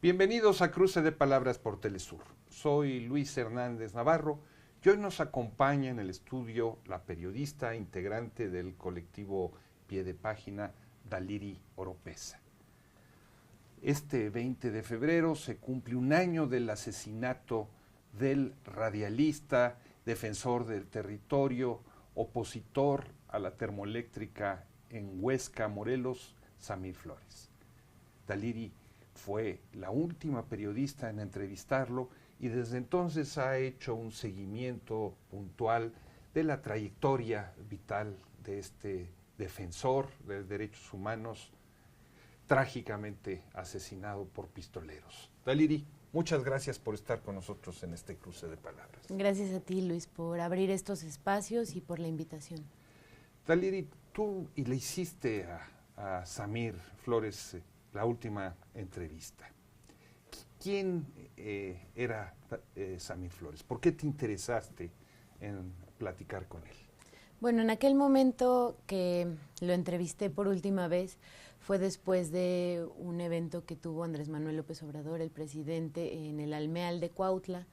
Bienvenidos a Cruce de Palabras por Telesur. Soy Luis Hernández Navarro y hoy nos acompaña en el estudio la periodista integrante del colectivo Pie de Página, Daliri Oropesa. Este 20 de febrero se cumple un año del asesinato del radialista, defensor del territorio, opositor a la termoeléctrica en Huesca, Morelos, Samir Flores. Daliri fue la última periodista en entrevistarlo y desde entonces ha hecho un seguimiento puntual de la trayectoria vital de este defensor de derechos humanos trágicamente asesinado por pistoleros. Daliri, muchas gracias por estar con nosotros en este cruce de palabras. Gracias a ti, Luis, por abrir estos espacios y por la invitación. Daliri, tú le hiciste a Samir Flores la última entrevista. ¿Quién era Samir Flores? ¿Por qué te interesaste en platicar con él? Bueno, en aquel momento que lo entrevisté por última vez fue después de un evento que tuvo Andrés Manuel López Obrador, el presidente, en el Almeal de Cuautla,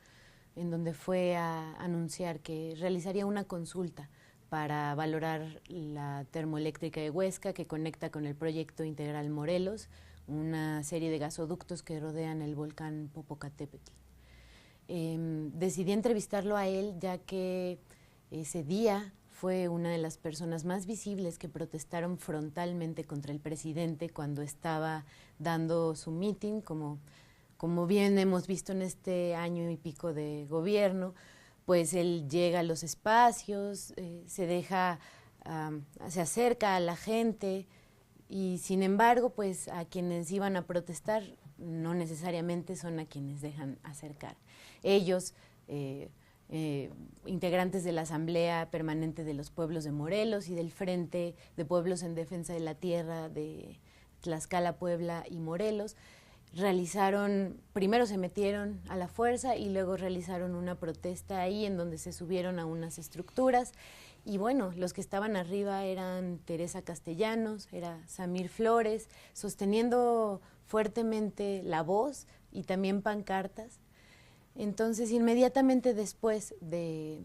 en donde fue a anunciar que realizaría una consulta para valorar la termoeléctrica de Huesca que conecta con el proyecto integral Morelos, una serie de gasoductos que rodean el volcán Popocatépetl. Decidí entrevistarlo a él ya que ese día fue una de las personas más visibles que protestaron frontalmente contra el presidente cuando estaba dando su meeting, como bien hemos visto en este año y pico de gobierno. Pues él llega a los espacios, se acerca a la gente y sin embargo, pues a quienes iban a protestar no necesariamente son a quienes dejan acercar. Ellos, integrantes de la Asamblea Permanente de los Pueblos de Morelos y del Frente de Pueblos en Defensa de la Tierra de Tlaxcala, Puebla y Morelos, primero se metieron a la fuerza y luego realizaron una protesta ahí en donde se subieron a unas estructuras y bueno, los que estaban arriba eran Teresa Castellanos, era Samir Flores, sosteniendo fuertemente la voz y también pancartas. Entonces, inmediatamente después del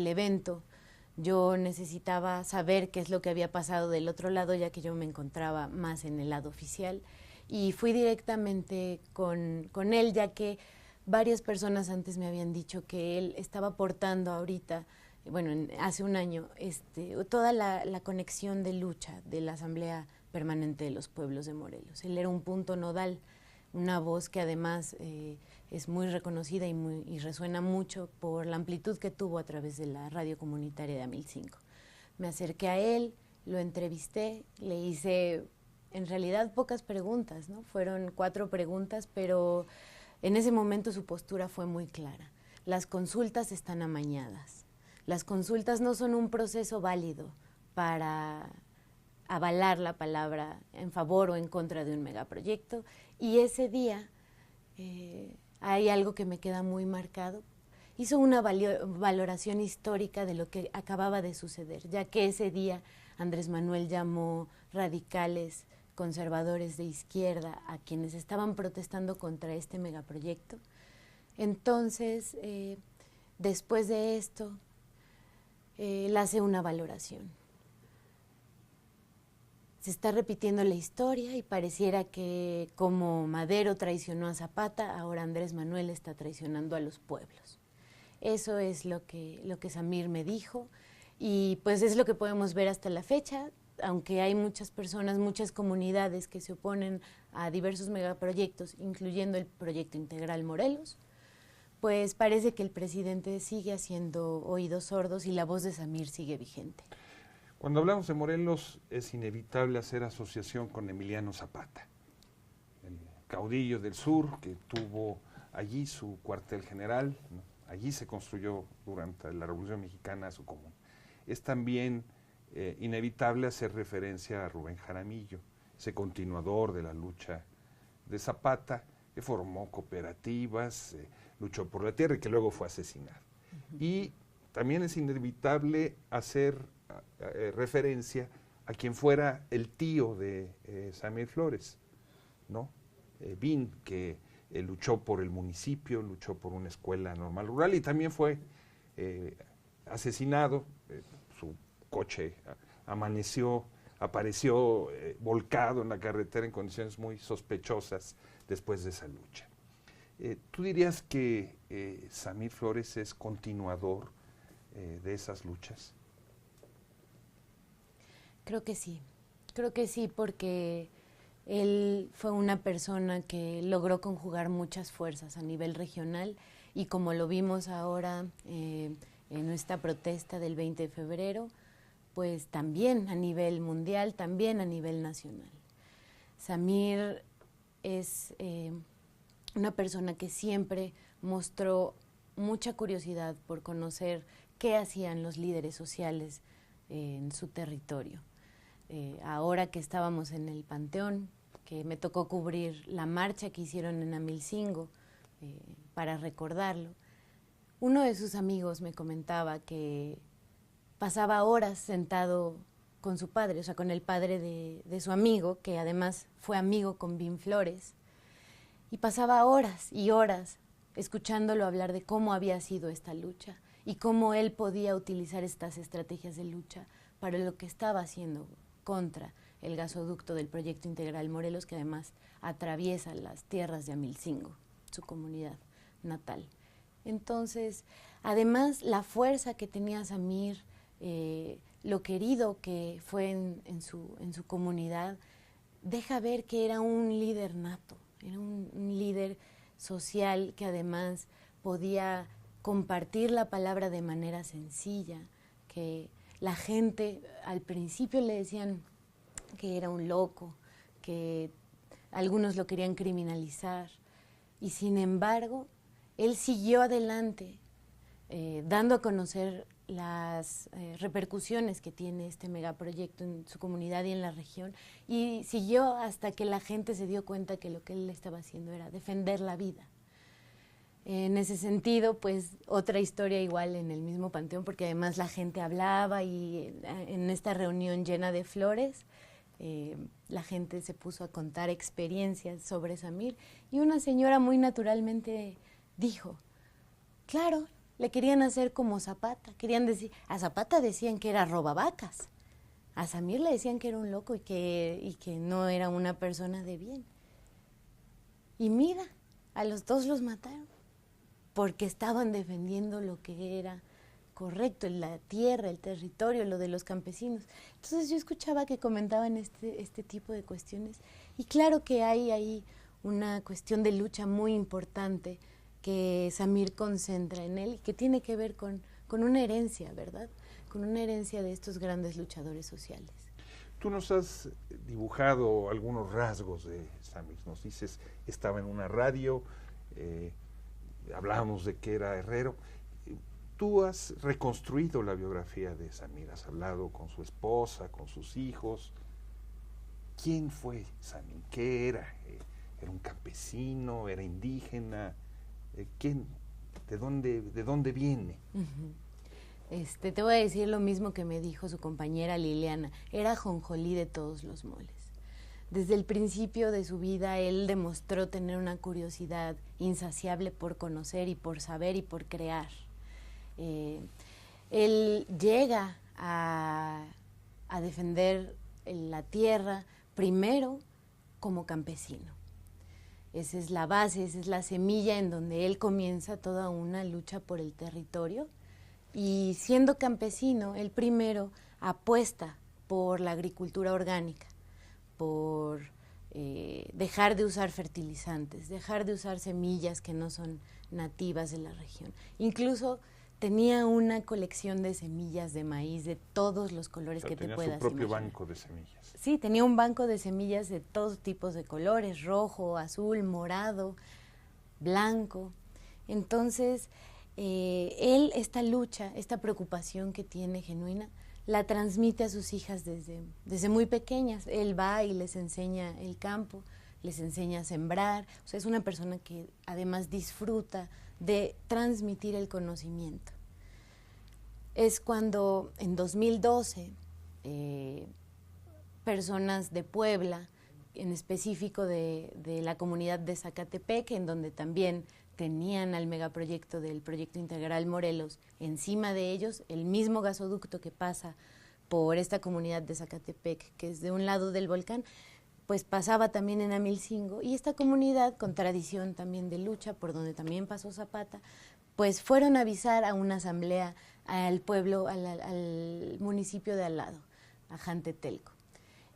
evento, yo necesitaba saber qué es lo que había pasado del otro lado, ya que yo me encontraba más en el lado oficial. Y fui directamente con él, ya que varias personas antes me habían dicho que él estaba aportando ahorita, bueno, hace un año, toda la conexión de lucha de la Asamblea Permanente de los Pueblos de Morelos. Él era un punto nodal, una voz que además es muy reconocida y resuena mucho por la amplitud que tuvo a través de la radio comunitaria de Amilcingo. Me acerqué a él, lo entrevisté, le hice en realidad pocas preguntas, ¿no? Fueron 4 preguntas, pero en ese momento su postura fue muy clara. Las consultas están amañadas. Las consultas no son un proceso válido para avalar la palabra en favor o en contra de un megaproyecto. Y ese día hay algo que me queda muy marcado. Hizo una valoración histórica de lo que acababa de suceder, ya que ese día Andrés Manuel llamó radicales, conservadores de izquierda a quienes estaban protestando contra este megaproyecto. Entonces, después de esto, él hace una valoración. Se está repitiendo la historia y pareciera que como Madero traicionó a Zapata, ahora Andrés Manuel está traicionando a los pueblos. Eso es lo que Samir me dijo y pues es lo que podemos ver hasta la fecha, aunque hay muchas personas, muchas comunidades que se oponen a diversos megaproyectos, incluyendo el proyecto integral Morelos, pues parece que el presidente sigue haciendo oídos sordos y la voz de Samir sigue vigente. Cuando hablamos de Morelos es inevitable hacer asociación con Emiliano Zapata, el caudillo del sur que tuvo allí su cuartel general, ¿no? Allí se construyó durante la Revolución Mexicana su común. Es también inevitable hacer referencia a Rubén Jaramillo, ese continuador de la lucha de Zapata, que formó cooperativas, luchó por la tierra y que luego fue asesinado. Y también es inevitable hacer referencia a quien fuera el tío de Samir Flores, ¿no? Bin, que luchó por el municipio, luchó por una escuela normal rural y también fue asesinado. Su coche apareció volcado en la carretera en condiciones muy sospechosas después de esa lucha. ¿Tú dirías que Samir Flores es continuador de esas luchas? Creo que sí, porque él fue una persona que logró conjugar muchas fuerzas a nivel regional y como lo vimos ahora en esta protesta del 20 de febrero, pues también a nivel mundial, también a nivel nacional. Samir es una persona que siempre mostró mucha curiosidad por conocer qué hacían los líderes sociales en su territorio. Ahora que estábamos en el Panteón, que me tocó cubrir la marcha que hicieron en Amilcingo para recordarlo, uno de sus amigos me comentaba que pasaba horas sentado con su padre, o sea, con el padre de su amigo, que además fue amigo con Bim Flores, y pasaba horas y horas escuchándolo hablar de cómo había sido esta lucha y cómo él podía utilizar estas estrategias de lucha para lo que estaba haciendo contra el gasoducto del Proyecto Integral Morelos, que además atraviesa las tierras de Amilcingo, su comunidad natal. Entonces, además, la fuerza que tenía Samir, lo querido que fue en su comunidad, deja ver que era un líder nato, era un líder social que además podía compartir la palabra de manera sencilla, que la gente al principio le decían que era un loco, que algunos lo querían criminalizar, y sin embargo, él siguió adelante, dando a conocer las repercusiones que tiene este megaproyecto en su comunidad y en la región, y siguió hasta que la gente se dio cuenta que lo que él estaba haciendo era defender la vida. En ese sentido, pues otra historia igual en el mismo panteón, porque además la gente hablaba y en esta reunión llena de flores, la gente se puso a contar experiencias sobre Samir y una señora muy naturalmente dijo, claro, le querían hacer como Zapata, querían decir, a Zapata decían que era robavacas, a Samir le decían que era un loco y que no era una persona de bien. Y mira, a los dos los mataron porque estaban defendiendo lo que era correcto, la tierra, el territorio, lo de los campesinos. Entonces yo escuchaba que comentaban este tipo de cuestiones y claro que hay ahí una cuestión de lucha muy importante que Samir concentra en él y que tiene que ver con una herencia, ¿verdad? Con una herencia de estos grandes luchadores sociales. Tú nos has dibujado algunos rasgos de Samir, nos dices, estaba en una radio, hablábamos de que era herrero. Tú has reconstruido la biografía de Samir, has hablado con su esposa, con sus hijos. ¿Quién fue Samir? ¿Qué era? ¿Era un campesino? ¿Era indígena? ¿Quién? ¿De dónde viene? Te voy a decir lo mismo que me dijo su compañera Liliana. Era jonjolí de todos los moles. Desde el principio de su vida, él demostró tener una curiosidad insaciable por conocer y por saber y por crear. Él llega a defender la tierra primero como campesino. Esa es la base, esa es la semilla en donde él comienza toda una lucha por el territorio. Y siendo campesino, él primero apuesta por la agricultura orgánica, por dejar de usar fertilizantes, dejar de usar semillas que no son nativas de la región. Incluso tenía una colección de semillas de maíz de todos los colores que te puedas imaginar. Tenía su propio banco de semillas. Sí, tenía un banco de semillas de todos tipos de colores, rojo, azul, morado, blanco. Entonces, él esta lucha, esta preocupación que tiene genuina, la transmite a sus hijas desde muy pequeñas. Él va y les enseña el campo, les enseña a sembrar. O sea, es una persona que además disfruta de transmitir el conocimiento. Es cuando en 2012 personas de Puebla en específico de la comunidad de Zacatepec, en donde también tenían al megaproyecto del Proyecto Integral Morelos encima de ellos, el mismo gasoducto que pasa por esta comunidad de Zacatepec, que es de un lado del volcán, pues pasaba también en Amilcingo, y esta comunidad, con tradición también de lucha, por donde también pasó Zapata, pues fueron a avisar a una asamblea al pueblo, al municipio de al lado, a Jantetelco.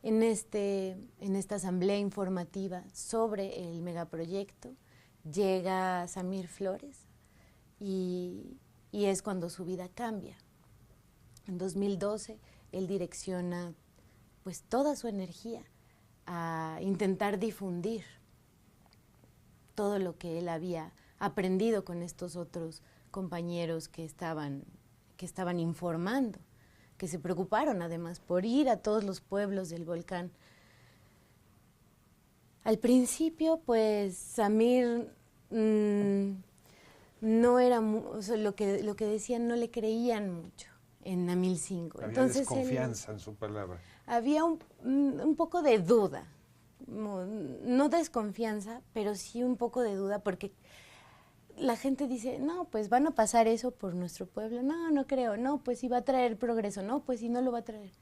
En esta asamblea informativa sobre el megaproyecto llega Samir Flores y es cuando su vida cambia. En 2012 él direcciona pues toda su energía a intentar difundir todo lo que él había aprendido con estos otros compañeros que estaban informando, que se preocuparon además por ir a todos los pueblos del volcán. Al principio, pues, Samir no era, o sea, lo que decían no le creían mucho en Amilcingo. Había Entonces desconfianza en su palabra. Había un poco de duda, no desconfianza, pero sí un poco de duda, porque la gente dice, no, pues van a pasar eso por nuestro pueblo, no creo, no, pues sí va a traer progreso, no, pues sí no lo va a traer.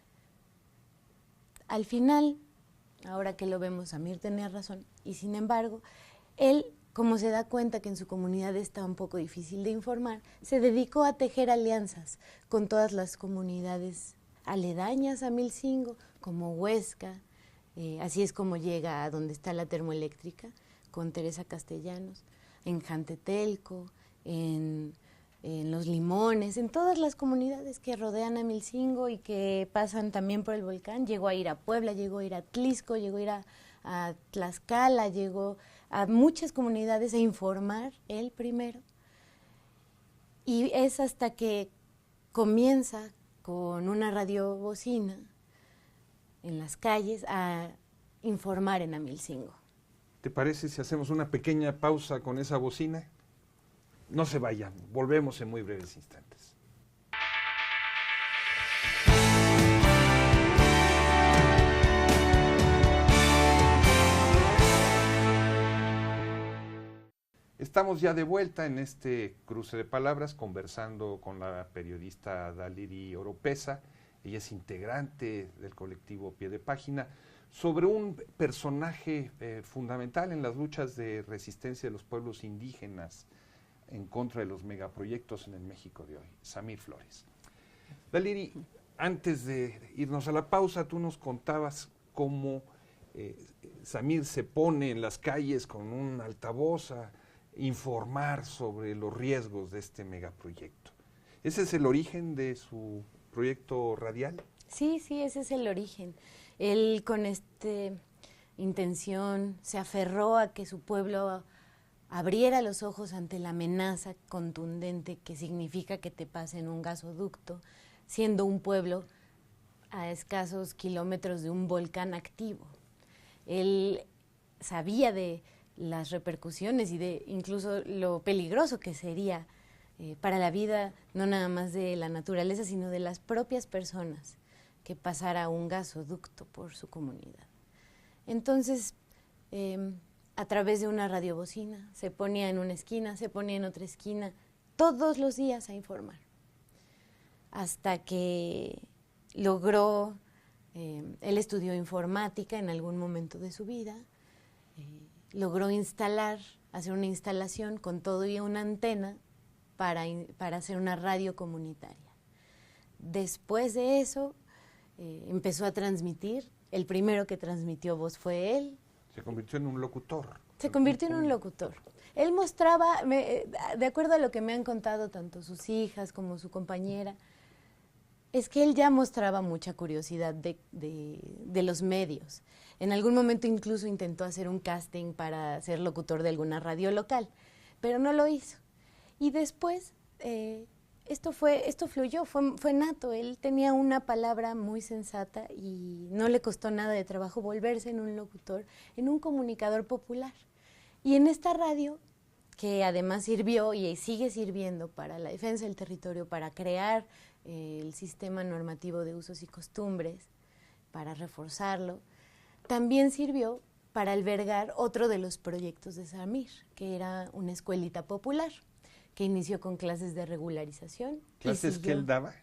Al final, ahora que lo vemos, Samir tenía razón, y sin embargo, él, como se da cuenta que en su comunidad está un poco difícil de informar, se dedicó a tejer alianzas con todas las comunidades aledañas a Amilcingo, como Huesca, así es como llega a donde está la termoeléctrica, con Teresa Castellanos, en Jantetelco, en Los Limones, en todas las comunidades que rodean a Amilcingo y que pasan también por el volcán. Llegó a ir a Puebla, llegó a ir a Atlixco, llegó a ir a Tlaxcala, llegó a muchas comunidades a informar él primero. Y es hasta que comienza con una radiobocina en las calles a informar en Amilcingo. ¿Te parece si hacemos una pequeña pausa con esa bocina? No se vayan, volvemos en muy breves instantes. Estamos ya de vuelta en este cruce de palabras, conversando con la periodista Daliri Oropeza. Ella es integrante del colectivo Pie de Página, sobre un personaje fundamental en las luchas de resistencia de los pueblos indígenas en contra de los megaproyectos en el México de hoy, Samir Flores. Daliri, antes de irnos a la pausa, tú nos contabas cómo Samir se pone en las calles con un altavoz a informar sobre los riesgos de este megaproyecto. ¿Ese es el origen de su proyecto radial? Sí, ese es el origen. Él con esta intención se aferró a que su pueblo abriera los ojos ante la amenaza contundente que significa que te pasen un gasoducto, siendo un pueblo a escasos kilómetros de un volcán activo. Él sabía de las repercusiones y de incluso lo peligroso que sería para la vida, no nada más de la naturaleza, sino de las propias personas, que pasara un gasoducto por su comunidad. Entonces, a través de una radiobocina, se ponía en una esquina, se ponía en otra esquina, todos los días a informar, hasta que logró, él estudió informática en algún momento de su vida, logró hacer una instalación con todo y una antena para hacer una radio comunitaria. Después de eso, empezó a transmitir. El primero que transmitió voz fue él. Se convirtió en un locutor. Se convirtió en un locutor. Él mostraba, de acuerdo a lo que me han contado tanto sus hijas como su compañera, es que él ya mostraba mucha curiosidad de los medios. En algún momento incluso intentó hacer un casting para ser locutor de alguna radio local, pero no lo hizo. Y después, esto fluyó, fue nato. Él tenía una palabra muy sensata y no le costó nada de trabajo volverse en un locutor, en un comunicador popular. Y en esta radio, que además sirvió y sigue sirviendo para la defensa del territorio, para crear el sistema normativo de usos y costumbres, para reforzarlo, también sirvió para albergar otro de los proyectos de Samir, que era una escuelita popular, que inició con clases de regularización. ¿Clases que él daba?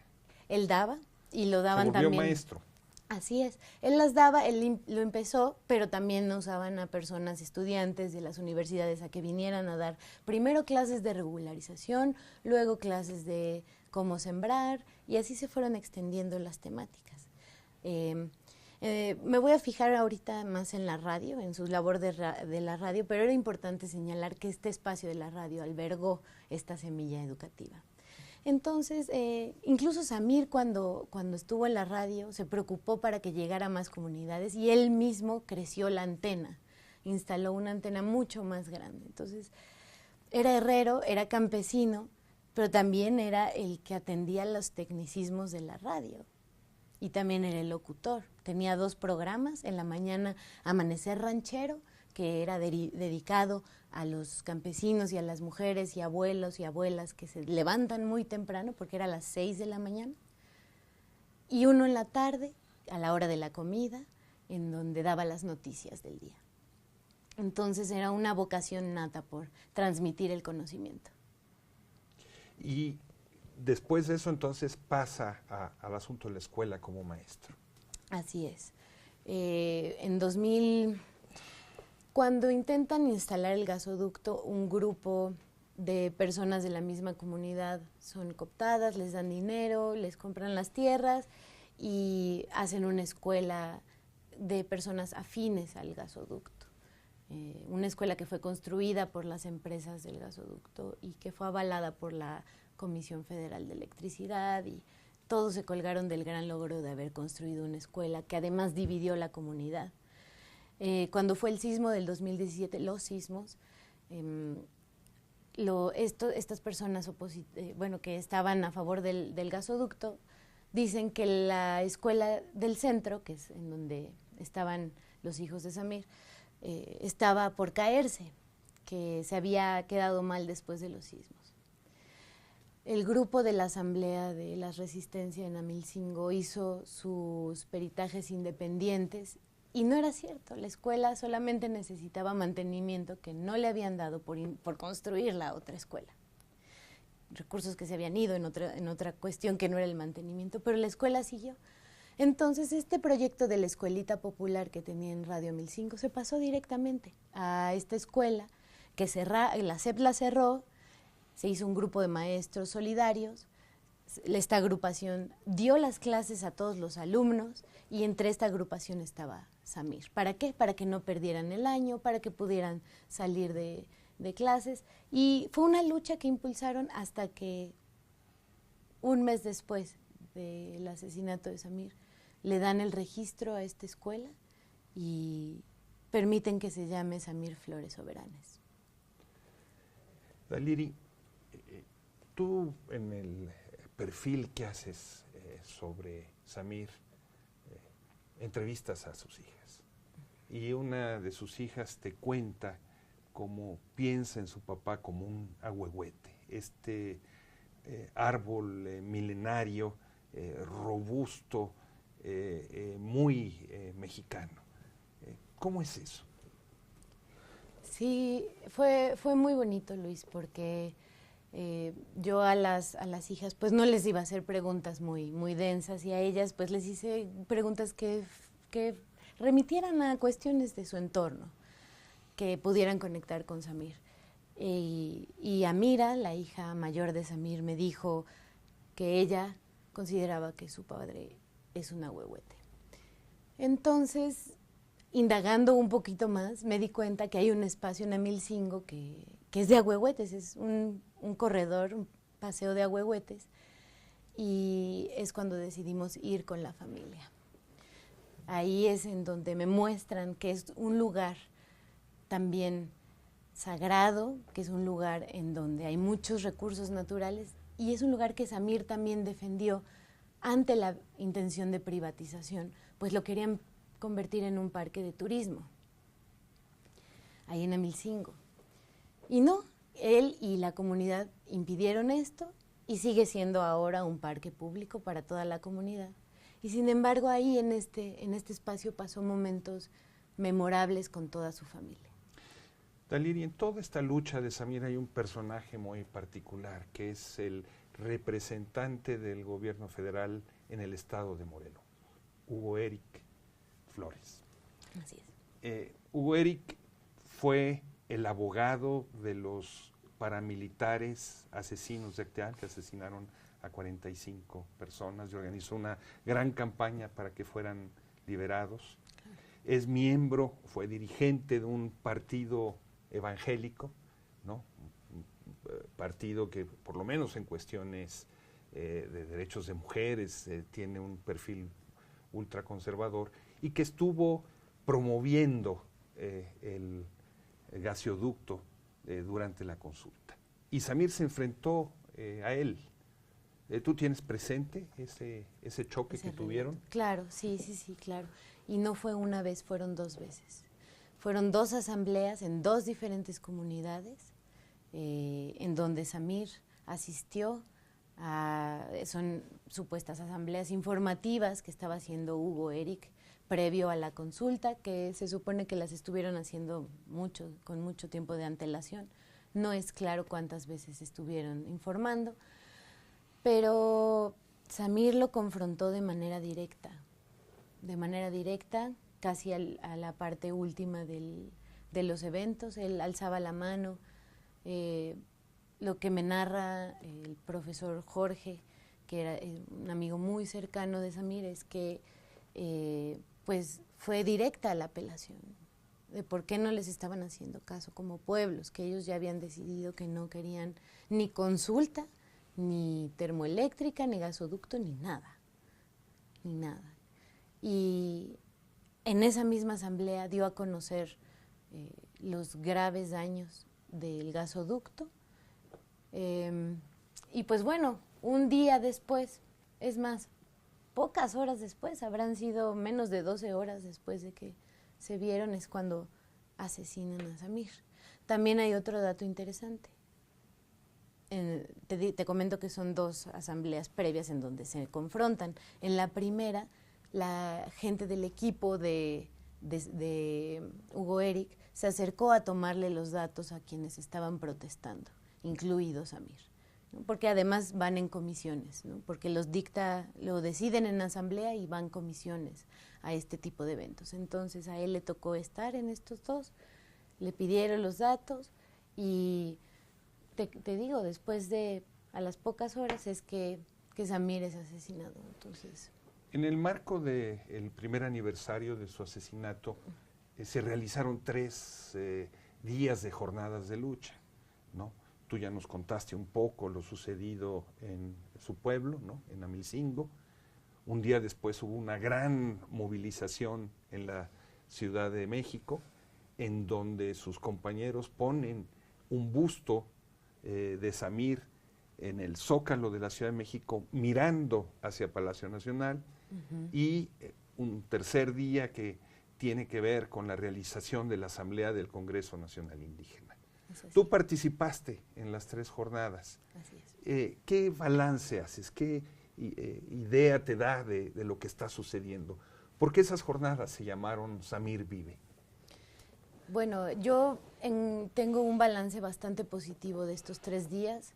Él daba, y lo daban Se volvió también. maestro. Así es. Él las daba, lo empezó, pero también usaban a personas, estudiantes de las universidades, a que vinieran a dar primero clases de regularización, luego clases de cómo sembrar, y así se fueron extendiendo las temáticas. Me voy a fijar ahorita más en la radio, en su labor de la radio, pero era importante señalar que este espacio de la radio albergó esta semilla educativa. Entonces, incluso Samir cuando estuvo en la radio se preocupó para que llegara a más comunidades y él mismo creció la antena, instaló una antena mucho más grande. Entonces, era herrero, era campesino, pero también era el que atendía los tecnicismos de la radio y también era el locutor. Tenía 2 programas, en la mañana Amanecer Ranchero, que era dedicado a los campesinos y a las mujeres y abuelos y abuelas que se levantan muy temprano, porque era a las 6 de la mañana, y uno en la tarde, a la hora de la comida, en donde daba las noticias del día. Entonces era una vocación nata por transmitir el conocimiento. Y después de eso entonces pasa al asunto de la escuela como maestro. Así es. En 2000... Cuando intentan instalar el gasoducto, un grupo de personas de la misma comunidad son cooptadas, les dan dinero, les compran las tierras y hacen una escuela de personas afines al gasoducto. Una escuela que fue construida por las empresas del gasoducto y que fue avalada por la Comisión Federal de Electricidad, y todos se colgaron del gran logro de haber construido una escuela que además dividió la comunidad. Cuando fue el sismo del 2017, los sismos, estas personas que estaban a favor del gasoducto, dicen que la escuela del centro, que es en donde estaban los hijos de Samir, estaba por caerse, que se había quedado mal después de los sismos. El grupo de la Asamblea de la Resistencia en Amilcingo hizo sus peritajes independientes. Y no era cierto, la escuela solamente necesitaba mantenimiento que no le habían dado por construir la otra escuela. Recursos que se habían ido en otra cuestión que no era el mantenimiento, pero la escuela siguió. Entonces, este proyecto de la escuelita popular que tenía en Radio Amilcingo se pasó directamente a esta escuela, que la SEP la cerró, se hizo un grupo de maestros solidarios. Esta agrupación dio las clases a todos los alumnos y entre esta agrupación estaba Samir. ¿Para qué? Para que no perdieran el año, para que pudieran salir de clases. Y fue una lucha que impulsaron hasta que un mes después del asesinato de Samir le dan el registro a esta escuela y permiten que se llame Samir Flores Soberanes. Daliri, tú en el perfil que haces sobre Samir, entrevistas a sus hijas, y una de sus hijas te cuenta cómo piensa en su papá como un ahuehuete, este árbol milenario, robusto, muy mexicano. ¿Cómo es eso? Sí, fue muy bonito, Luis, porque yo a las hijas pues no les iba a hacer preguntas muy densas, y a ellas pues les hice preguntas que remitieran a cuestiones de su entorno, que pudieran conectar con Samir. Y Amira, la hija mayor de Samir, me dijo que ella consideraba que su padre es un ahuehuete. Entonces, indagando un poquito más, me di cuenta que hay un espacio en Amilcingo que es de ahuehuetes, es un corredor, un paseo de ahuehuetes, y es cuando decidimos ir con la familia. Ahí es en donde me muestran que es un lugar también sagrado, que es un lugar en donde hay muchos recursos naturales, y es un lugar que Samir también defendió ante la intención de privatización, pues lo querían convertir en un parque de turismo, ahí en Amilcingo. Y no, él y la comunidad impidieron esto, y sigue siendo ahora un parque público para toda la comunidad. Y sin embargo, ahí en este espacio pasó momentos memorables con toda su familia. Daliri, en toda esta lucha de Samir hay un personaje muy particular, que es el representante del gobierno federal en el estado de Morelos, Hugo Eric Flores. Así es. Hugo Eric fue el abogado de los paramilitares asesinos de Acteal, que asesinaron a 45 personas y organizó una gran campaña para que fueran liberados. Es miembro, fue dirigente de un partido evangélico, ¿no? Un partido que por lo menos en cuestiones de derechos de mujeres tiene un perfil ultraconservador y que estuvo promoviendo el gasoducto durante la consulta. Y Samir se enfrentó a él. ¿Tú tienes presente ese choque que tuvieron? Claro, sí, claro. Y no fue una vez, fueron 2 veces. Fueron 2 asambleas en 2 diferentes comunidades, en donde Samir asistió son supuestas asambleas informativas que estaba haciendo Hugo Eric previo a la consulta, que se supone que las estuvieron haciendo con mucho tiempo de antelación. No es claro cuántas veces estuvieron informando, pero Samir lo confrontó de manera directa, casi a la parte última de los eventos. Él alzaba la mano. Lo que me narra el profesor Jorge, que era un amigo muy cercano de Samir, es que pues fue directa la apelación de por qué no les estaban haciendo caso como pueblos, que ellos ya habían decidido que no querían ni consulta, ni termoeléctrica, ni gasoducto, ni nada. Y en esa misma asamblea dio a conocer los graves daños del gasoducto. Y pues bueno, un día después, es más, pocas horas después, habrán sido menos de 12 horas después de que se vieron, es cuando asesinan a Samir. También hay otro dato interesante. Te comento que son 2 asambleas previas en donde se confrontan. En la primera, la gente del equipo de Hugo Eric se acercó a tomarle los datos a quienes estaban protestando, incluido Samir, ¿no? Porque además van en comisiones, ¿no? Porque lo deciden en asamblea y van comisiones a este tipo de eventos. Entonces a él le tocó estar en estos 2, le pidieron los datos y te digo, después a las pocas horas es que Samir es asesinado. Entonces, en el marco del primer aniversario de su asesinato, se realizaron 3 días de jornadas de lucha, ¿no? Tú ya nos contaste un poco lo sucedido en su pueblo, ¿no? En Amilcingo. Un día después hubo una gran movilización en la Ciudad de México, en donde sus compañeros ponen un busto de Samir en el Zócalo de la Ciudad de México, mirando hacia Palacio Nacional, y un tercer día que tiene que ver con la realización de la Asamblea del Congreso Nacional Indígena. Tú participaste en las 3 jornadas. Así es. ¿Qué balance haces? ¿Qué idea te da de lo que está sucediendo? ¿Por qué esas jornadas se llamaron Samir Vive? Bueno, yo tengo un balance bastante positivo de estos 3 días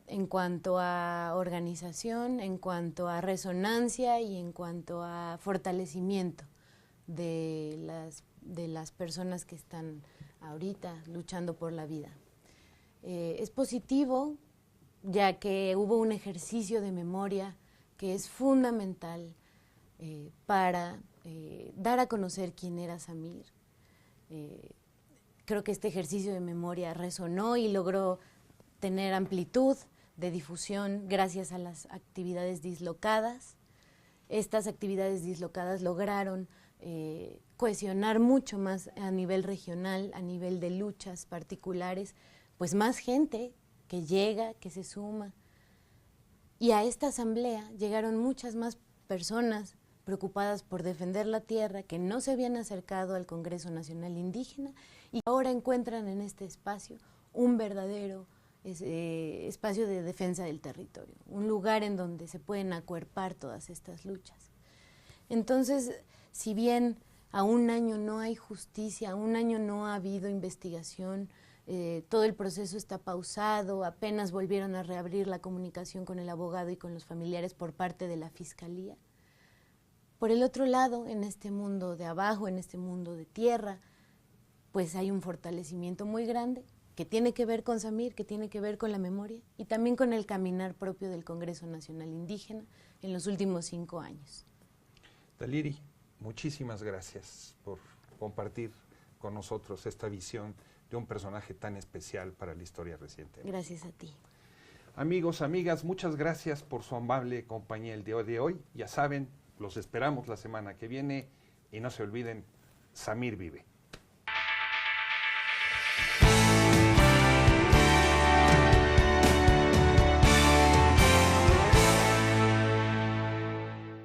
en cuanto a organización, en cuanto a resonancia y en cuanto a fortalecimiento de las personas que están ahorita luchando por la vida. Es positivo, ya que hubo un ejercicio de memoria que es fundamental para dar a conocer quién era Samir. Creo que este ejercicio de memoria resonó y logró tener amplitud de difusión gracias a las actividades dislocadas. Estas actividades dislocadas lograron cohesionar mucho más a nivel regional, a nivel de luchas particulares, pues más gente que llega, que se suma. Y a esta asamblea llegaron muchas más personas preocupadas por defender la tierra, que no se habían acercado al Congreso Nacional Indígena y ahora encuentran en este espacio un verdadero espacio de defensa del territorio, un lugar en donde se pueden acuerpar todas estas luchas. Entonces, si bien A un año no hay justicia, a un año no ha habido investigación, todo el proceso está pausado, apenas volvieron a reabrir la comunicación con el abogado y con los familiares por parte de la Fiscalía. Por el otro lado, en este mundo de abajo, en este mundo de tierra, pues hay un fortalecimiento muy grande que tiene que ver con Samir, que tiene que ver con la memoria y también con el caminar propio del Congreso Nacional Indígena en los últimos 5 años. Daliri, muchísimas gracias por compartir con nosotros esta visión de un personaje tan especial para la historia reciente. Gracias a ti. Amigos, amigas, muchas gracias por su amable compañía el día de hoy. Ya saben, los esperamos la semana que viene y no se olviden, Samir vive.